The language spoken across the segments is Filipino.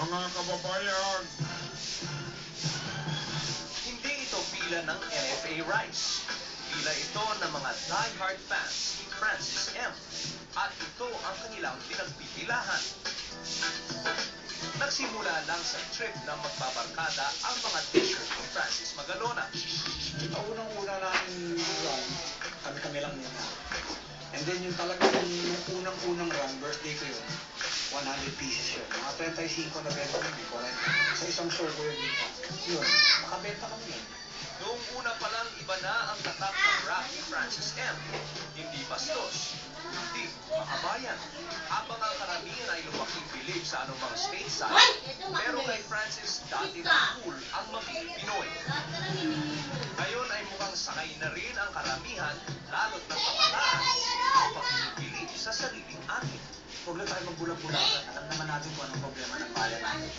Mga kababayan, Hindi ito pila ng NFA Rice. Pila ito ng mga die-hard fans ni Francis M. At ito ang kanilang pinagpipilahan. Nagsimula lang sa trip na magbabarkada ang mga t-shirt ni Francis Magalona. Ang unang-una namin run, kami-kami lang muna. And then yung talagang yung unang-unang run, birthday ko yun, 100 pieces yun. Mga 35 na benta kami, 40. Sa isang show ko yun dito. Yun, makabenta kami yun. Noong una pa lang iba na ang tatak ng rap ni Francis M. Hindi bastos, hindi makabayan. Habang ang karamihan ay lumaking bilib sa anumang stage side, pero kay Francis dati na cool ang maging Pinoy. Ngayon ay mukhang sakay na rin ang karamihan, lalo't ng kabataan, ang pagpipili sa sariling atin. Huwag lang tayo magbulag-bulagan. Alam naman natin kung anong problema ng bayan natin.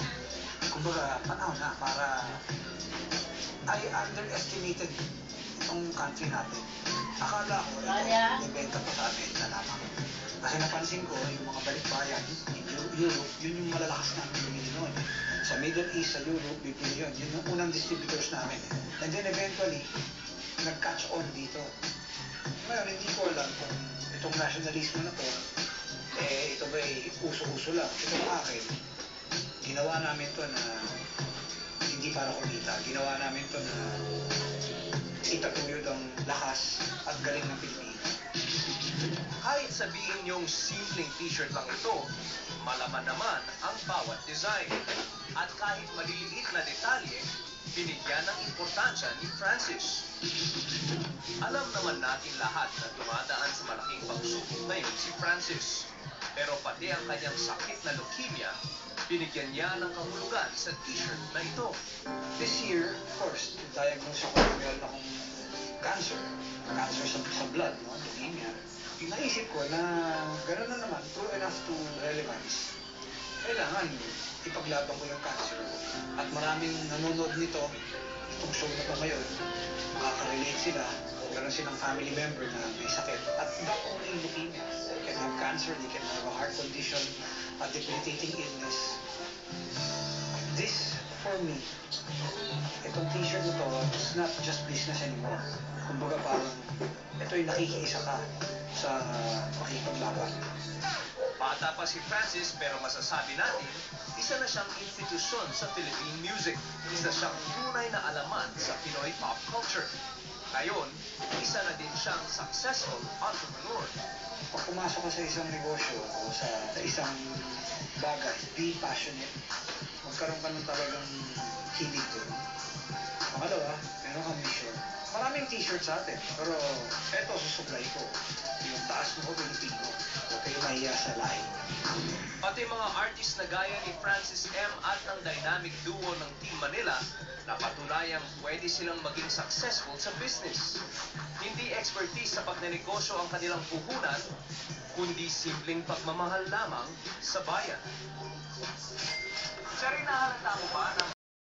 Kumbaga, panahon na para I underestimated itong country natin. Akala ko, ibenta pa sa Amerika lamang. Kasi napansin ko, yung mga balikbayan, Europe, yun yung malalakas namin bumili noon. Sa Middle East, sa Europe, bibili yun. Yun yung unang distributors namin. And then eventually, nag-catch on dito. Ngayon, hindi ko alam kung itong nationalismo na to, ito ba uso-uso lang. Itong akin, ginawa namin to na hindi para kumita. Ginawa namin to na itatuyod ang lakas at galing ng Pilipinas. Kahit sabihin yung simpleng t-shirt lang ito, malaman naman ang bawat design. At kahit maliliit na detalye, binigyan ng importansya ni Francis. Alam naman natin lahat na dumadaan sa malaking pagsubok ngayon si Francis. Pero pati ang kanyang sakit na leukemia, binigyan niya ng kahulugan sa t-shirt na ito. This year, of course, diagnose ako na meron akong cancer. Cancer sa blood, no? Leukemia. Naisip ko na gano'n na naman, true enough to relevance. Kailangan ipaglaban ko yung cancer ko. At maraming nanonood nito, itong show na to ngayon, makaka-relate sila, o gano'n silang family member na may sakit. At not only leukemia, they can have cancer, they can have a heart condition, a debilitating illness. This, for me, itong t-shirt na to, it's not just business anymore. Kumbaga parang, ito'y nakikiisa ka sa makikipaglaban. Bata pa si Francis pero masasabi natin, isa na siyang institusyon sa Philippine music. Isa siyang tunay na alaman sa Pinoy pop culture. Ngayon, isa na din siyang successful entrepreneur. Pag pumasok ka sa isang negosyo o sa isang bagay, be passionate. Magkaroon ka ng talagang hilig doon. Pangalawa, meron kang mission. Maraming t-shirt sa atin, pero eto susublay ko. Yung taas mo ko, Pilipino. Huwag kayo mahiya sa lahi. Pati mga artist na gaya ni Francis M. at ng dynamic duo ng Team Manila, napatunayang pwede silang maging successful sa business. Hindi expertise sa pagnenegosyo ang kanilang puhunan, kundi simpleng pagmamahal lamang sa bayan. Siya rin nahalata mo ba na